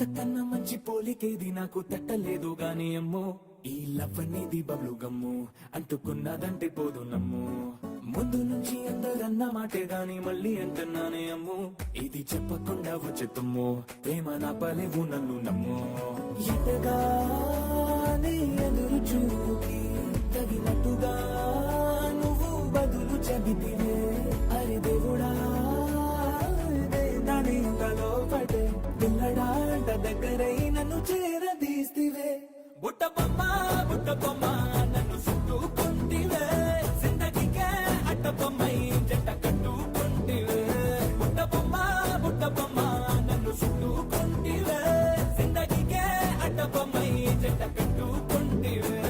ఇంతకన్నా మంచి పోలికేది నాకు తట్టలేదు గాని అమ్మో ఈ లవ్ అనేది బబ్లు గమ్ము అంటుకున్నదంటే పోదు నమ్ము ముందు నుంచి అందరన్న మాటే గాని మళ్ళీ అంటున్నానే అమ్ము ఇది చెప్పకుండా వచ్చే తుమ్ము ప్రేమ నా పలేవు నన్ను నమ్ము ఎటగానే ఎదురు చూపి తగినట్టుగా నువ్వు బదులు చెబితివే అరే దేవుడా దాని ఇంతలో పడే పిల్లడాంట దగ్గరై నన్ను చేరదీస్తివే బుట్ట బొమ్మ నన్ను చుట్టుకుంటివే జిందగీకే అట్ట బొమ్మై జంట కట్టుకుంటివే బుట్ట బొమ్మ నన్ను చుట్టుకుంటివే జిందగీకే అట్ట బొమ్మై జంట కట్టుకుంటివే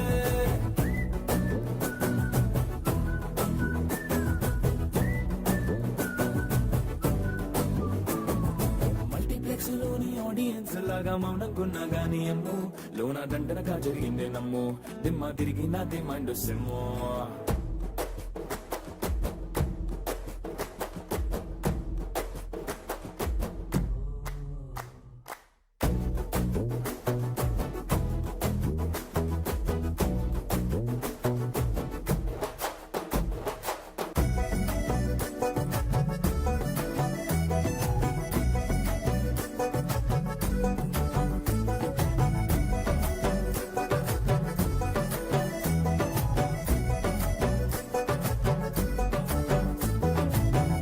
లోని ఆడియన్స్ లాగా మౌనంకున్నా గానీ అమ్ము లోన దండనగా జరిగిందే నమ్ము దిమ్మ తిరిగి నాదే మైండ్ సిమ్ము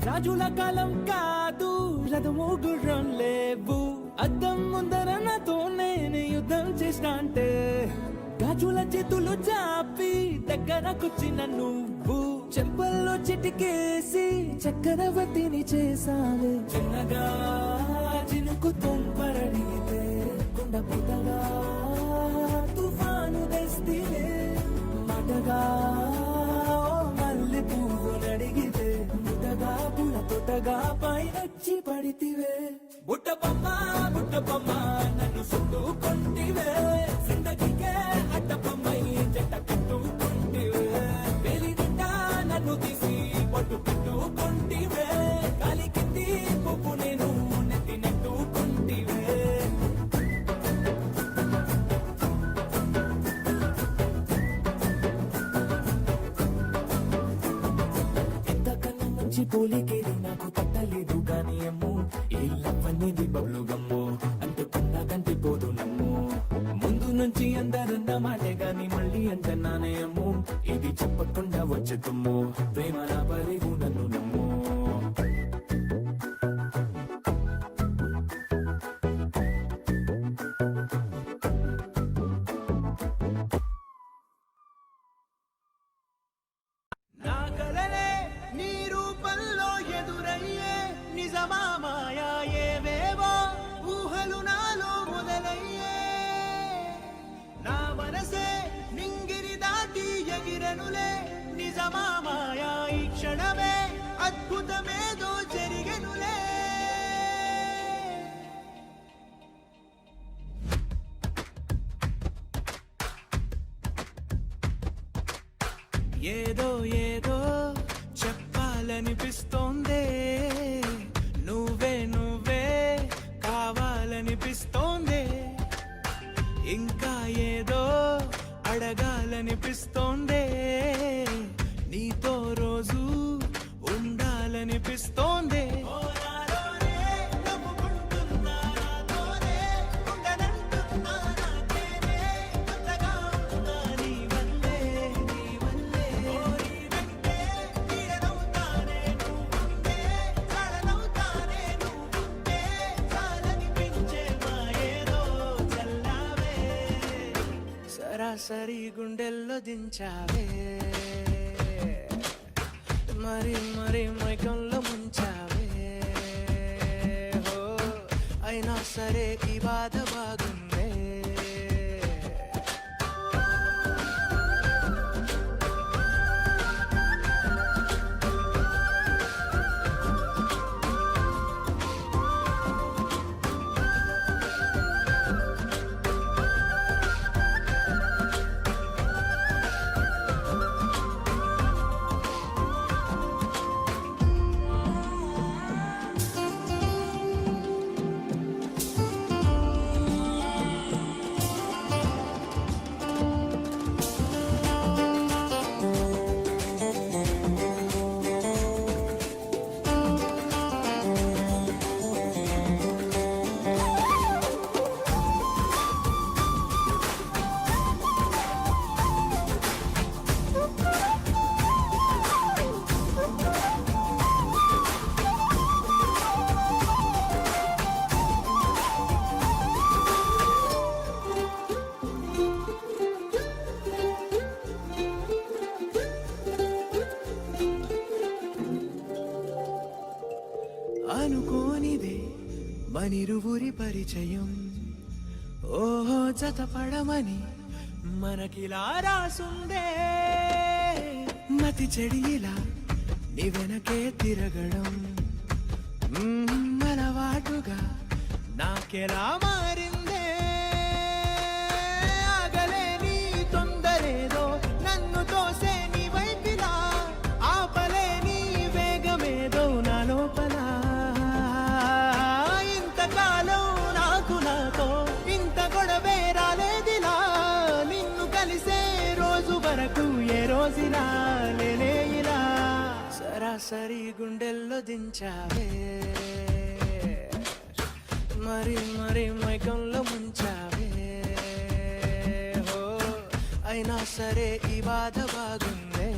రాజుల కాలం కాదు రథము గుర్రం లేవు అద్దం ముందర నాతో నేను యుద్ధం చేసిన అంటే గాజుల చేతులు చాపి దగ్గరకొచ్చిన నువ్వు చెంపల్లో చిటికేసి చక్రవర్తిని చేసావే చిన్నగా చినుకు తుంపరడిగితే కుండ పుట్టగా తుఫాను తెస్తివే మాటగా మల్లె పువ్వు నడిగితే ముట్టగా పుల తొట్టగా పైనొచ్చి పడితివే బుట్ట బొమ్మ నన్ను చుట్టుకుంటివే జిందగీకే అట్ట బొమ్మై జంట కట్టుకుంటివే వేలి నిండా నన్ను తీసి పట్టు కట్టుకుంటివే గాలి కింది పువ్వు నేను నెత్తి నెట్టుకుంటివే పోలికేది నాకు తట్టలేదు గాని అమ్ము ఈ లవ్ అనేది బబ్లు గమ్ము అంటుకున్నదంటే పోదు నమ్ము ముందు నుంచి అందరన్న మాటే గాని మళ్ళీ అంటున్నానే అమ్ము ఇది చెప్పకుండా వచ్చే తుమ్ము ప్రేమ నా పలేవు నన్ను నమ్ము నిజమా మాయా ఏవేవో ఊహలు నాలో మొదలయ్యే నా మనసే నింగిరి దాటి ఎగిరెనులే నిజమా మాయా ఈ క్షణమే అద్భుతమేదో జరిగెనులే ఏదో ఏదో చెప్పాలనిపిస్తోందే నువ్వే కావాలనిపిస్తోందే ఇంకా ఏదో అడగాలనిపిస్తోందే నీతో రోజు ఉండాలనిపిస్తోందే సరాసరి గుండెల్లో దించావే మరి మరి మైకంలో ముంచావే అయినా సరే ఈ బాధ బాగుందే అనుకోనిదే మనిరువురి పరిచయం ఓహో జతపడమని మనకిలా రాసుందే మతి చెడిలా నీ వెనకే తిరగడం అలవాటుగా నాకెలా మారిందే ఆగలేని తొందరేదో నన్ను తోసే నీ వైపిలా ఆపలేని వేగమేదో నా లోపల ఇంతకాలం నాకు నాతో ఇంత గొడవే రాలేదిలా నిన్ను కలిసే రోజు వరకు ఏ రోజులా లేనే ఇలా సరాసరి గుండెల్లో దించావే మరి మరి మైకంలో ముంచావే హో అయినా సరే ఈ బాధ బాగుందే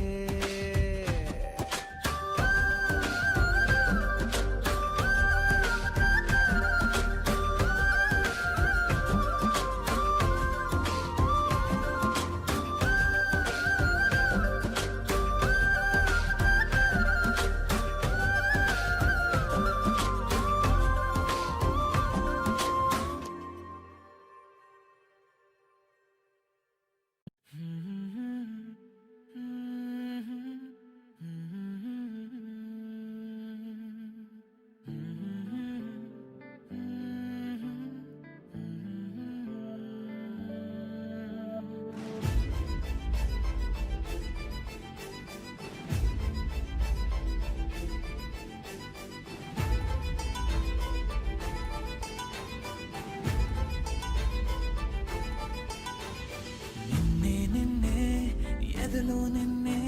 నిన్నే నిన్నే ఎదలో నిన్నే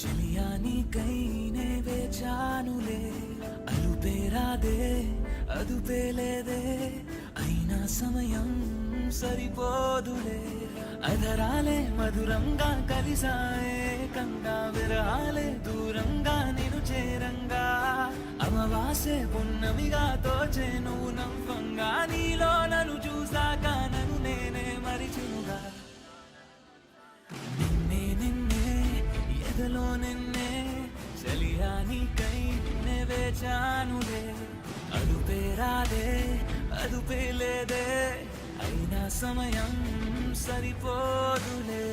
చెలియా నీకైనే వేచానులే అలుపేరాదే అదుపే లేదే అయినా సమయం సరిపోదులే అధరాలే మధురంగా కలిసాయే కంగా విరహాలే దూరంగా నిను చేరంగా అమవాసే పున్నమిగా తోచే నువ్వు నవ్వంగా నీలో నన్ను చూసాక నన్ను నేనే మరిచినుగా నిన్నే నిన్నే ఎదలో నిన్నే చలియా నీకై నే వేచానులే అదుపేరాదే అదుపే లేదే అయినా సమయం సరిపోదులే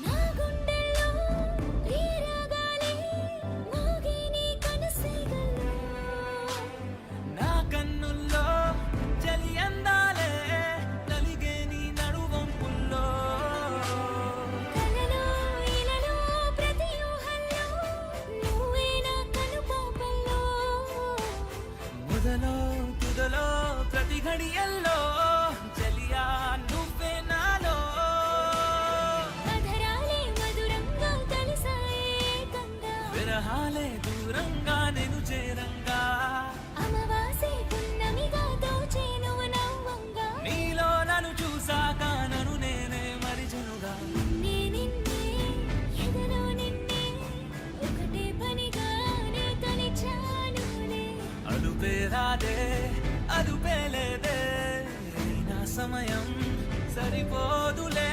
నా గుండెల్లో ఈ రాగాలే మోగే నీ కనుసైగల్లో నా కన్నుల్లో చలి అందాలే నలిగే నీ నడువంపుల్లో కలలో ఇలలో ప్రతి ఊహల్లో నువ్వే నా కనుపాపల్లో మొదలో తుదలో ప్రతి ఘడియల్లో చలియా నువ్వే నాలో అధరాలే మధురంగా కలిసాయే కంగా విరహాలే దూరంగా నేను చేరంగా అమవాసే పున్నమిగా దోచే నువ్వు నవ్వంగా నీలో నన్ను చూసాక నన్ను నేనే మరిచనుగా నిన్నే నిన్నే ఎదలో నిన్నే ఒకటే పనిగానే తలిచానులే అదుపేరాదే అదుపే లేదే అయినా సమయం సరిపోదులే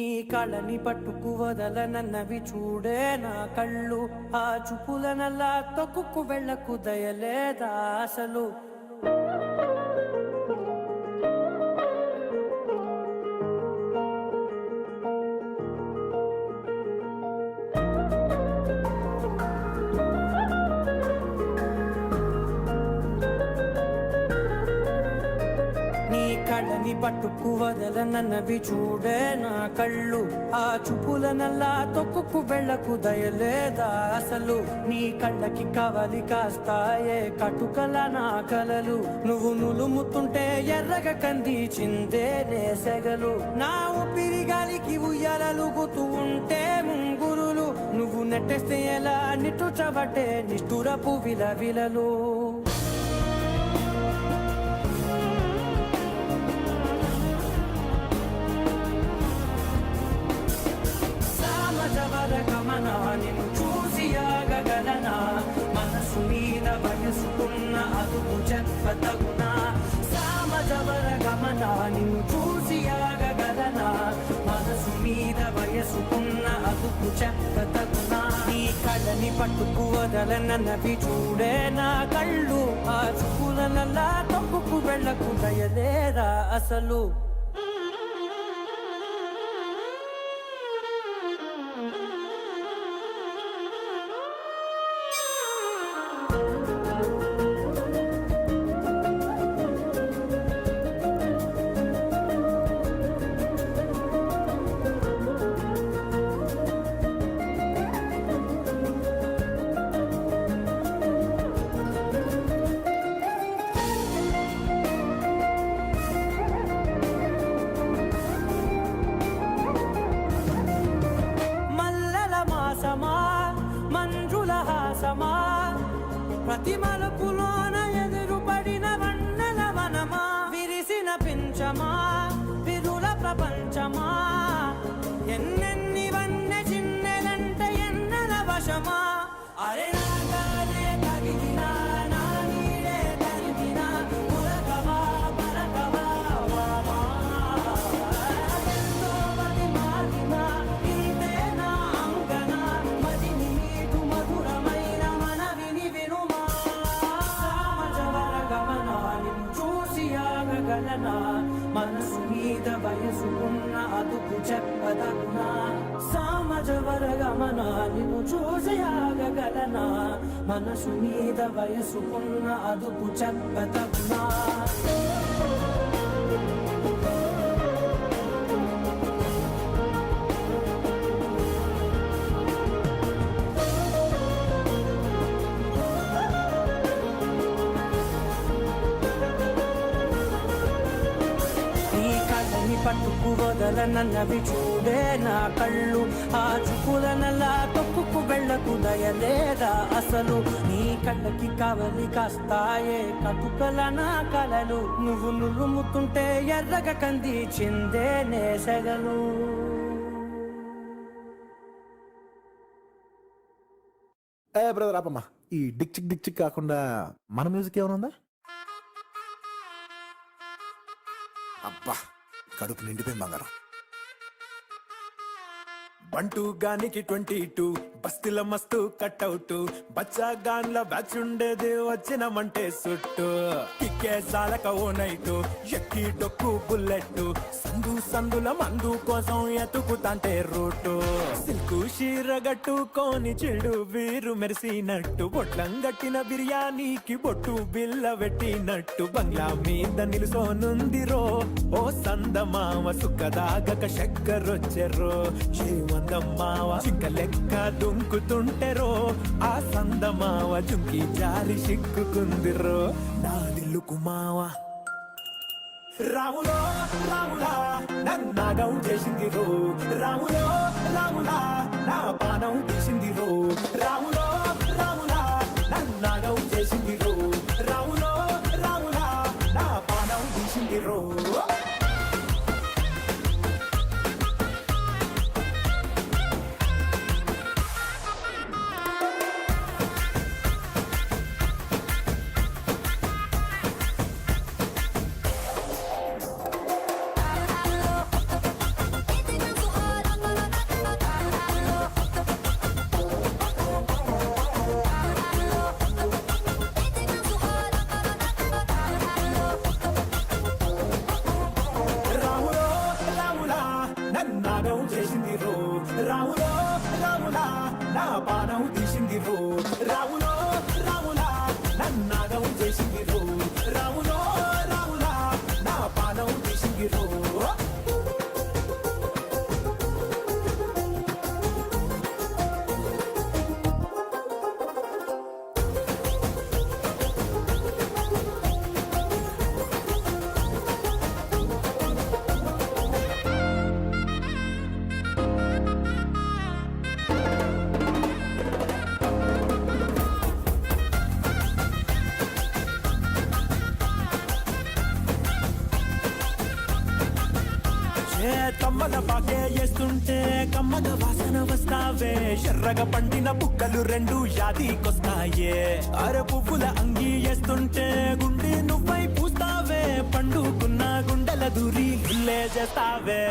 నీ కళని పట్టుకు వదలనన్నవి చూడే నా కళ్ళు ఆ చూపులనల్లా తొక్కుకు వెళ్ళకు దయలేదా అసలు కళ్ళని పట్టుకు వదలనన్నవి చూడే నా కళ్ళు ఆ చూపులనల్లా తొక్కుకు వెళ్ళకు దయలేదా అసలు నీ కళ్ళకి కవలి కాస్తాయే కటుకల నా కలలు నువ్వు నులుముతుంటే ఎర్రగా కందిచిందే నేసెగలు నా ఊపిరి గాలికి ఉయ్యాలలుగుతూ ఉంటే ముంగురులు నువ్వు నెట్టేస్తే ఎలా నిట్టుచబట్టే నిష్ఠురపు విలవిలలు నిన్ను చూసి ఆగగలనా మనసు మీద వయసుకున్న అదుపు చెప్పతగునా సామజవర గమన నిన్ను చూసి ఆగగలనా మనసు మీద వయసుకున్న అదుపు చెప్పతగునా నీ కళ్ళని పట్టుకు వదలనన్నవి చూడే నా కళ్ళు ఆ చూపులనల్లా తొక్కుకు వెళ్ళకు దయలేరా అసలు మంజుల హాసమా ప్రతి మలుపులోన ఎదురుపడిన వన్నెల వనమా విరిసిన పించమా విరుల ప్రపంచమా ఎన్నెన్ని వన్నె చిన్నెలంటే ఎన్నెల వశమా అరే నాగాలే తగిలినా నా నీడే తరిమినా పులకవా పలకవా వామా ఎంతో మతి మారినా ఇంతే నా అంగన మదిని నీటు మధురమైన మనవిని వినుమా సామజవర గమన నిన్ను చూసి ఆగగలనా మనసు మీద వయసుకున్న అదుపు చెప్పదగునా సామజవర గమన నిన్ను చూసి ఆగగలనా మనసు మీద వయసుకున్న అదుపు చెప్పదగునా పట్టుకు వదలనన్నవి చూడే నా కళ్ళు ఆ చూపులనల్లా తొక్కుకు వెళ్ళకు దయలేదా అసలు నీ కళ్ళకి కవలి కాస్తాయే కటుకల నా కలలు నువ్వు నులుముతుంటే ఎర్రగా కందిచిందే నేసెగలు బ్రదర్ ఆపమ్మా ఈ డిక్ చిక్ కాకుండా మన మ్యూజిక్ ఏమైనా ఉందా అబ్బా కడుపు నిండిపోయింది బంగారం బంటూ గానికి 22 బస్తిల మస్తు కట్అవుట్ బచ్చా గాన్ల బ్యాచ్ ఉండేది వచ్చినమంటే సుట్టు కిక్కే సాలక ఓ నైటు ఎక్కి డొక్కు బుల్లెట్ సందుల మందు కోసం ఎతుకుతాంటే రూటు సిల్కు షీర గట్టుకోని చెడు వీరు మెరిసినట్టు బొట్లం గట్టిన బిర్యానీకి బొట్టు బిల్ల పెట్టినట్టు బంగ్లా మీద నిలుసోనుందిరో ఓ సందమావ సుఖదాగక చక్కరొచ్చెరో మందమ్మావ చింక లెక్క దుంకుతుంటెరో ఆ సందమావ చుంకి జారి సిక్కుకుందిరో నా దిల్లుకు మావ రాములో రాములా నన్నాగం చేసింది రో రాములో రాములా నా పానం తీసింది రో రాములో రాములా నన్నాగం చేసింది రో రాములో రాములా నా పానం తీసింది రో రావులో రావులా నా పానం తీసింది రో రావులో రావులా నన్నాగం చేసింది రో రావులో రావులా నా పానం తీసింది రో కమ్మల పాకే వేస్తుంటే కమ్మల వాసన వస్తావే ఎర్రగా పండిన బుక్కలు రెండు యాదికొస్తాయే అర పువ్వుల అంగి వేస్తుంటే గుండె నువ్వై పూస్తావే పండుకున్న గుండెల దూరి ఇల్లే చేస్తావే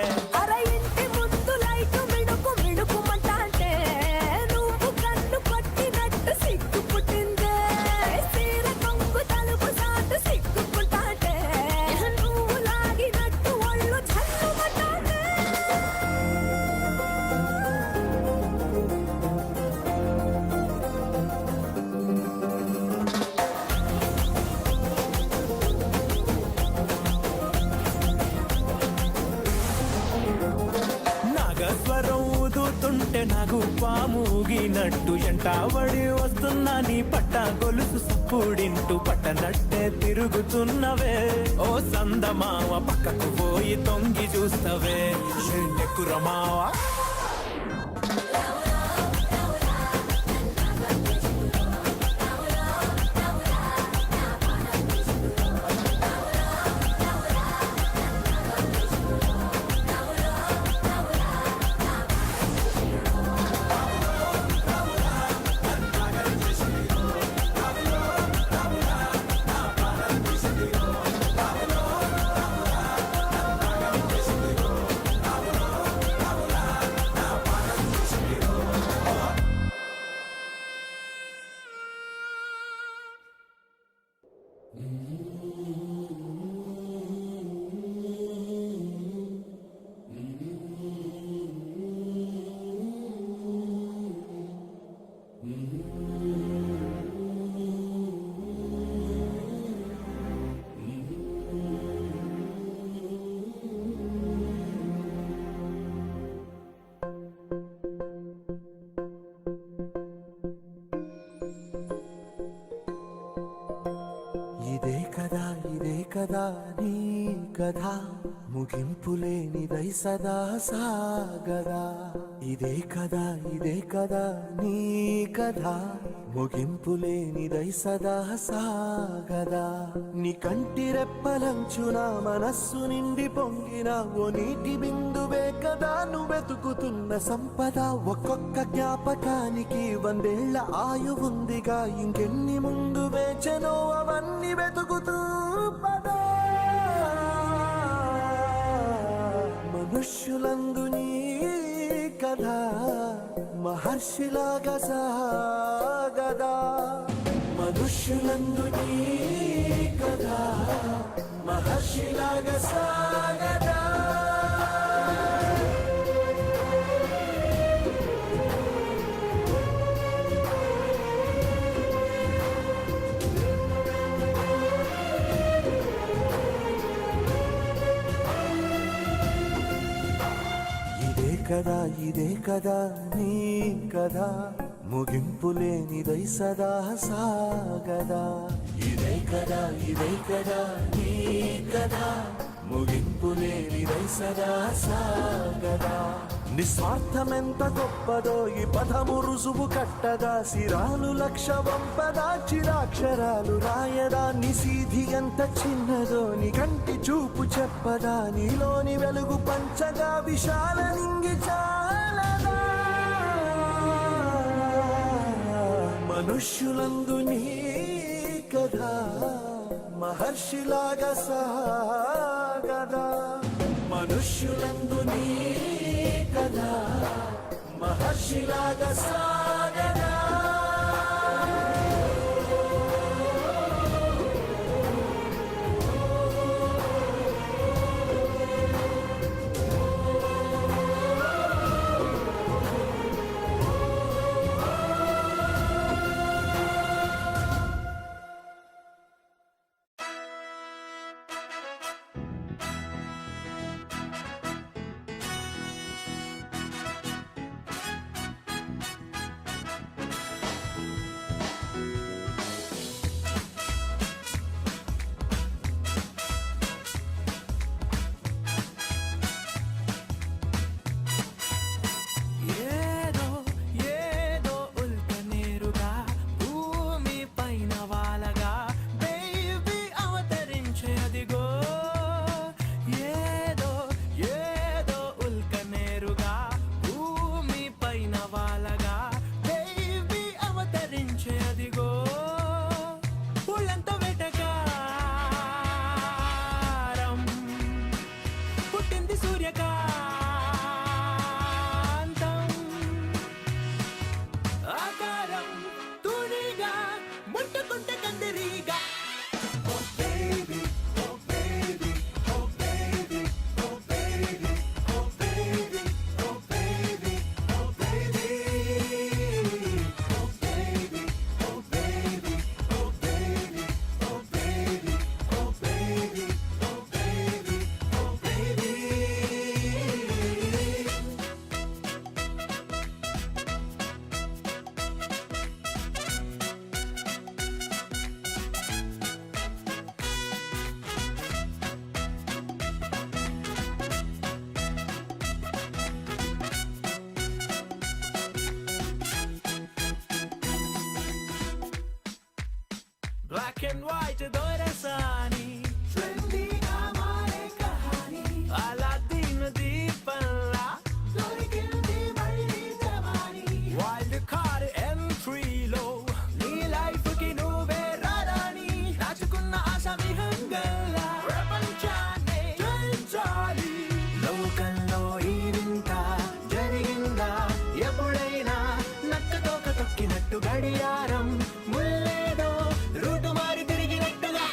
అర ఇంటి ముందు లైటు మిడుకు మిడుకుమంటాంటే నువ్వు కన్ను పట్టినట్టు సిగ్గు పుట్టిందే సీర కొంగు తలుపు సాటు సిగ్గుకుంటాంటే నువ్వు లాగినట్టు ఒళ్ళు చల్లుమంటాంటే నాగస్వరం ఊదుతుంటే నాకు పాముగినట్టు ఎంటావడి వస్తున్నా నీ పట్ట గొలుసు సప్పుడింటూ పట్టనట్టే తిరుగుతున్నవే ఓ సందమావ పక్కకు పోయి తొంగి చూస్తవే ఎక్కురమావా ఇదే కదా నీ కథ ముగింపులేనిదై సదా సాగదా ఇదే కదా నీ కథ ముగింపులేనిదై సదా సాగదా నీ కంటి రెప్పలంచున మనస్సు నిండి పొంగిన ఓ నీటి బిందువే కదా నువ్వెతుకుతున్న సంపద ఒక్కొక్క జ్ఞాపకానికి 100 ఏళ్ల ఆయువుందిగా ఇంకెన్ని ముందు వేచనో అవన్నీ వెతుకుతూ పదా మనుష్యులందు నీ కథ మహర్షిలాగా సాగదా మనుష్యులందు నీ కథ మహర్షిలాగా సాగదా ఇదే కదా నీ కదా ముగింపులేనిదై సదా సాగదా ఇదే కదా నీ కదా ముగింపులేనిదై సదా సాగదా నిస్వార్థమెంత గొప్పదో ఈ పదము రుజువు కట్టదా సిరాలు లక్ష వంపదా చిరాక్షరాలు రాయదా నిసీధి ఎంత చిన్నదో నీ కంటి చూపు చెప్పదా నీలోని వెలుగు పంచగా విశాల నింగి చాలదా మనుష్యులందు నీ కదా మహర్షిలాగా సాగదా మనుష్యులందు నీ కదా మహర్షిలాగా సాగదా బ్లాక్ అండ్ వైట్ దొరసాని ట్రెండీగా మారే కహాని అలాదీన్ దీపంలా దొరికింది మళ్ళీ జవాని వైల్డ్ కార్డ్ ఎంట్రీలో నీ లైఫ్ కి నువ్వే రారాని దాచుకున్న ఆశ విహంగల్లా ప్రపంచాన్ని జయించాలి లోకంలో ఈ వింత జరిగిందా ఎప్పుడైనా నక్కతోక తొక్కినట్టు గడియారం ముల్లేదో రూటు మారి తిరిగినట్టుగా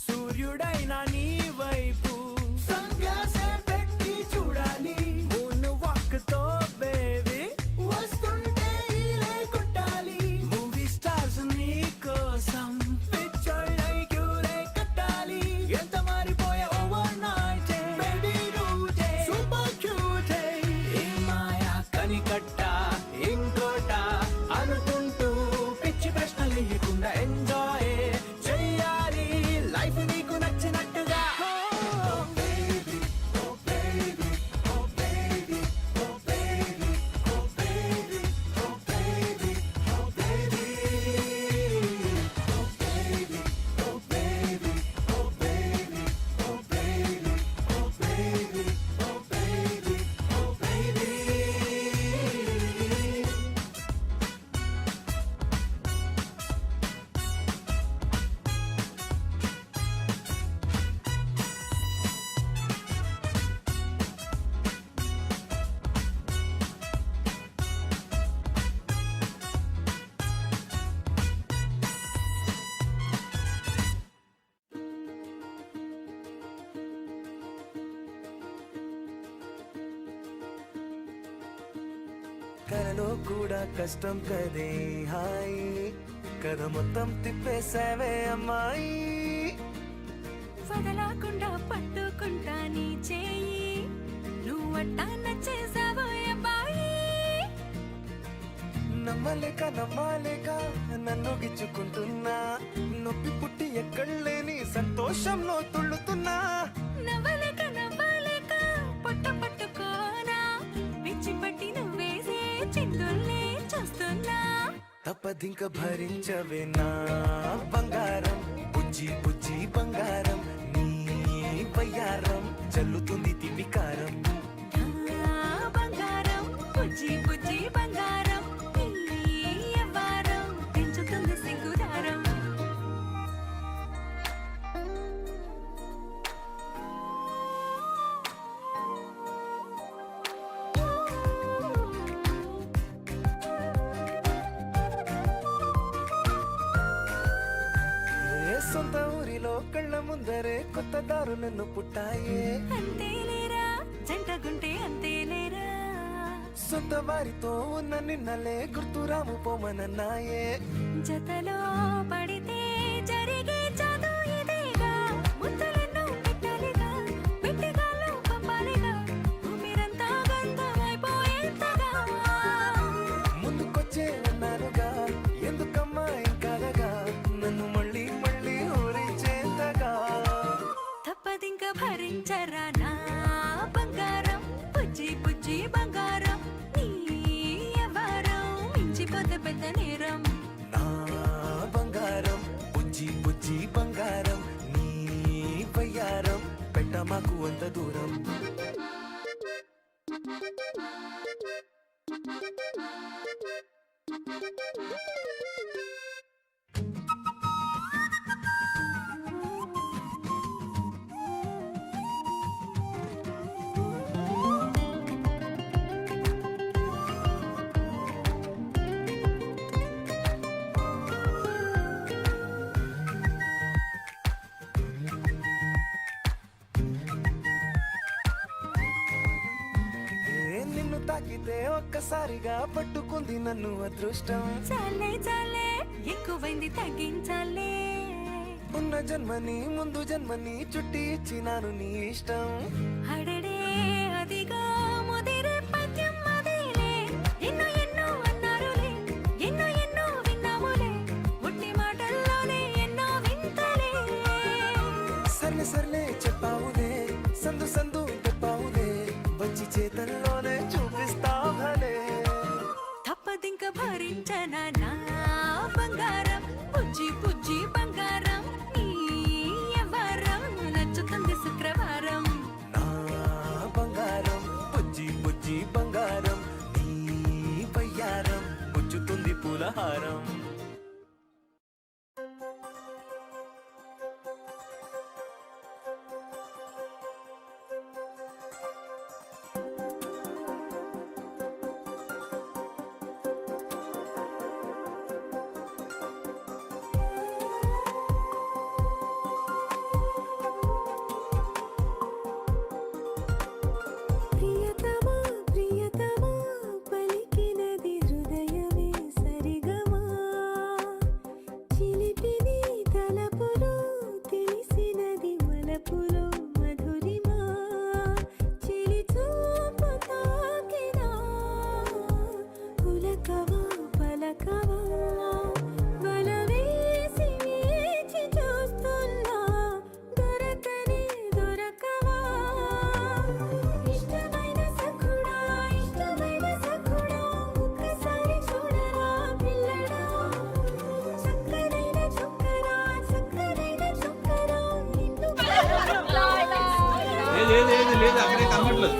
సూర్యుడైనా నీ వైపు సన్గ్లాసే పెట్టి చూడాలి మూన్ వాక్ తో బేబీ వస్తుంటే ఈలే కొట్టాలి మూవీ స్టార్స్ నీ కోసం పిక్చర్లై క్యూలే కట్టాలి ఎంత మారిపోయా ఓవర్ నైట్ బేబీ రూటే సూపర్ క్యూట్ ఈ మాయా కనికట్ట ఇంకోట అనుకుంటూ పిచ్చి ప్రశ్నలు లేకుండా ఎంజాయ్ చెయ్యాలి లైఫ్ నీకు నచ్చినట్టుగా కలలో కూడా కష్టం కదే హాయి కథ మొత్తం తిప్పేసావే అమ్మాయి వదలకుండా పట్టుకుంటా నీ చేయి నువ్వట్టా నచ్చేసావో అబ్బాయి నమ్మలేక నన్ను గిచ్చుకుంటున్నా నొప్పి పుట్టి ఎక్కడలేని సంతోషంలో తుళ్ళుతున్నా నవ్వలేక పొట్ట పట్టుకోనా పిచ్చి పట్టి నువ్వేసే చిందుల్ని చూస్తున్నా తప్పదింక భరించవే నా బంగారం బుజ్జి బుజ్జి బంగారం నీ వయ్యారం చల్లుతుంది తివికారం నా బంగారం బుజ్జి బుజ్జి బంగారం నీ యవ్వారం పెంచుతుంది సిగ్గుదారం ఏ సొంత ఊరిలో కళ్ళ ముందరే కొత్త దారులను పుట్టాయే అంతేలేరా జంటగుంటే అంతేలేరా సొంత వారితో ఉన్న నిన్నలే గుర్తురాము పోమనన్నాయే జతలో పడితే జరిగే జాదు ఇదేగా ముద్దలెన్నో పెట్టాలిగా పెట్టిగాల్లో పంపాలిగా మీరంతా గంతమైపోయేంతగా ముందుకొచ్చే అన్నానుగా ఎందుకమ్మా ఇంకాలగా నన్ను మళ్ళీ మళ్ళీ ఊరించేంతగా తప్పదింక భరించరా నా బంగారం బుజ్జి బుజ్జి బంగారం నీ యవ్వారం మించిపోతే పెద్ద నేరం నా బంగారం బుజ్జి బుజ్జి బంగారం నీ వయ్యారం పెట్ట మాకు అంత దూరం నిన్ను తాకితే ఒక్కసారిగా పట్టుకుంది నన్ను అదృష్టం. చాలే చాలే ఎక్కువైంది తగ్గించాలే. ఉన్న జన్మని ముందు జన్మని చుట్టి ఇచ్చినాను నీ ఇష్టం. అడడే అదిగా ముదిరే పద్యం అదేలే. ఎన్నో ఎన్నో అన్నారులే, ఎన్నో ఎన్నో విన్నాములే. ఉట్టి మాటల్లోనే ఎన్నో వింతలే. సర్లే సర్లే చెప్పావులే, సందు సందు చెప్పావులే, వచ్చి చేతల్లోనే చూపిస్తా భలే. తప్పదింక భరించనా నా బంగారం, పుజ్జి పుజ్జి బంగారం. నీ ఎవరం నచ్చుతుంది శుక్రవారం. నా బంగారం బుజ్జి బుజ్జి బంగారం, నీ బయ్యారం పుచ్చుతుంది పూలహారం. ప్రియతమా ప్రియతమా పలికినది హృదయమే సరిగమా. చిలిపిని తలపులో తెలిసినది వలపులో మధురిమా. చిలి చూపు తాకినా పులకవా పలకవా. వలవేసి వేచి చూస్తున్నా దొరకనే దొరకవా. ఇష్టమైన సఖుడా ఇష్టమైన సఖుడా, ఒక్కసారి చూడరా పిల్లడా. చక్కనైన చుక్కరా చక్కనైన చుక్కరా, నిన్ను లేదు అక్కడే కనబడలేదు.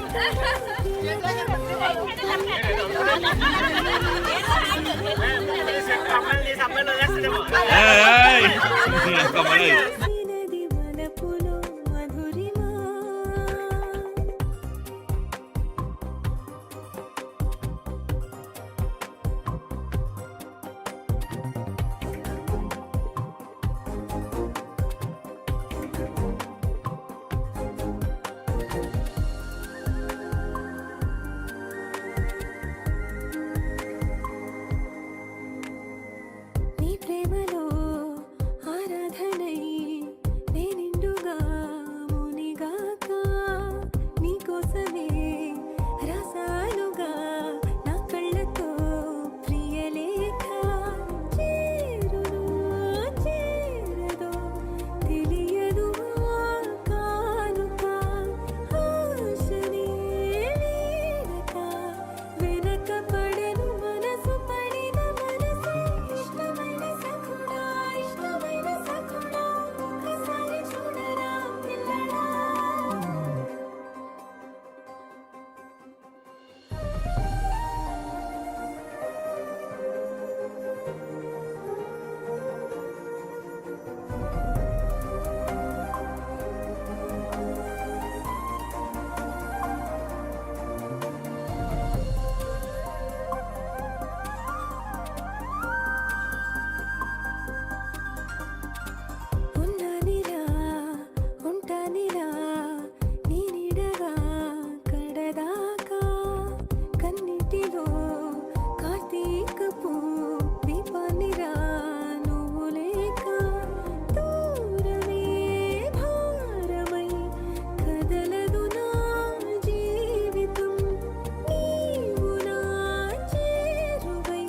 తెలిసినది వలపులో మధురిమా. నీ ప్రేమలో ఆరాధనై నేనిండుగా మునిగాక. నీకోసమే రసాలుగా నా కళ్ళతో ప్రియలేఖ. చేరును చేరదో తెలియదు కానుక. ఆశనే వీడక వెనక పడెను మనసు పడిన మనసు. ఇష్టమైన సఖుడా ఇష్టమైన సఖుడా, ఒక్కసారి చూడరా పిల్లడా. ఉన్నానిరా ఉంటానిరా నీ నీడగా కడదాకా. కన్నిటిలో కార్తీకపు దీపానిరా నువ్వు లేక. దూరమే భారమై కదలదు నా జీవితం. నీవు నా చేరువై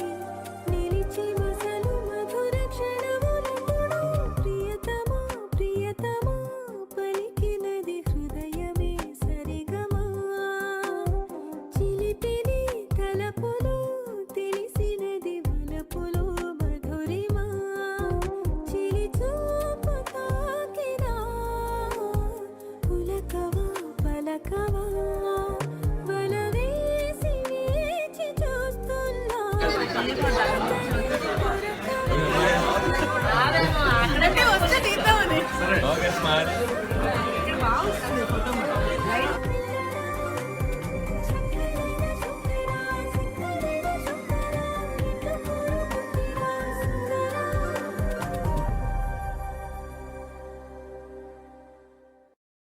నిలిచి మసలు మధుర క్షణములెప్పుడు. ప్రియతమా ప్రియతమా పలికినది హృదయమే సరిగమా. చిలిపిని తలపులో తెలిసినది వలపులో మధురిమా. చిలి చూపు తాకినా పులకవా పలకవా. వలవేసి వేచి చూస్తున్నా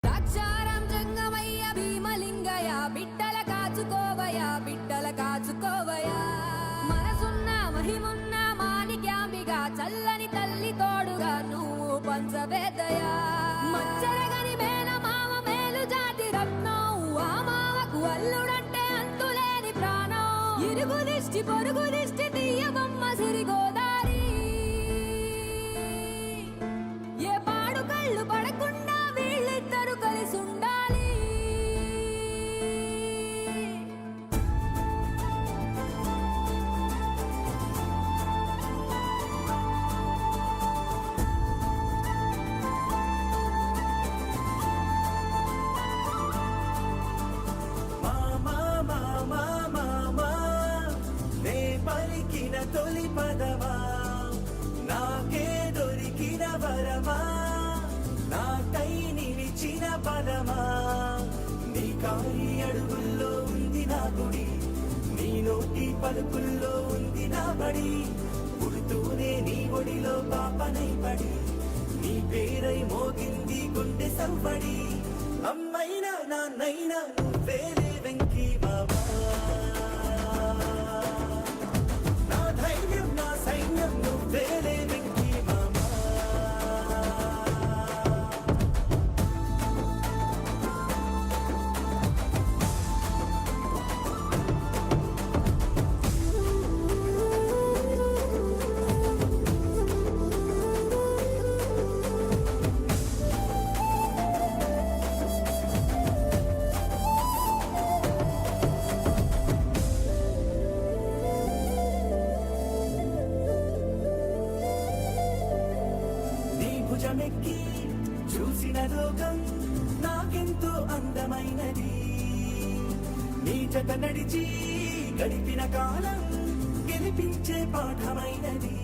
ద్రాక్షారం జంగమయ్య భీమలింగయ్య బిడ్డల కాచుకోవయ్య బిడ్డల కాచుకోవయా మనసున్న మహిమున్న మాణిక్యాంబిగా చల్లని తల్లి తోడుగా నువ్వు పంచవేదయా మచ్చరగని మేన మామ మేలు జాతి రత్నం ఆ మామకు అల్లుడంటే అంతులేని ప్రాణం ఇరుగు దిష్టి పొరుగు దిష్టి తీయబొమ్మ సిరిగోదారి ఏ పాడు కళ్ళు పడకుండా వీళ్ళిద్దరు కలిసి ఉండాలి మామా మామా మామా నే పలికిన తొలి పదమా నాకే దొరికిన వరమా నాకై నిలిచిన పదమా నీ కాలి అడుగుల్లో ఉంది నా గుడి నీ నోటి పలుకుల్లో ఉంది నా బడి పుడుతూనే నీ ఒడిలో పాపనై పడి నీ పేరై మోగింది గుండె సవ్వడి అమ్మైనా నాన్నైనా నువ్వేలే వెంకీ బాబా నా ధైర్యం నా సైన్యం నువ్వేలే వెంకీ మామా నీ భుజమెక్కి చూసిన లోకం నాకెంతో అందమైనది నీ జత నడిచి గడిపిన కాలం గెలిపించే పాఠమైనది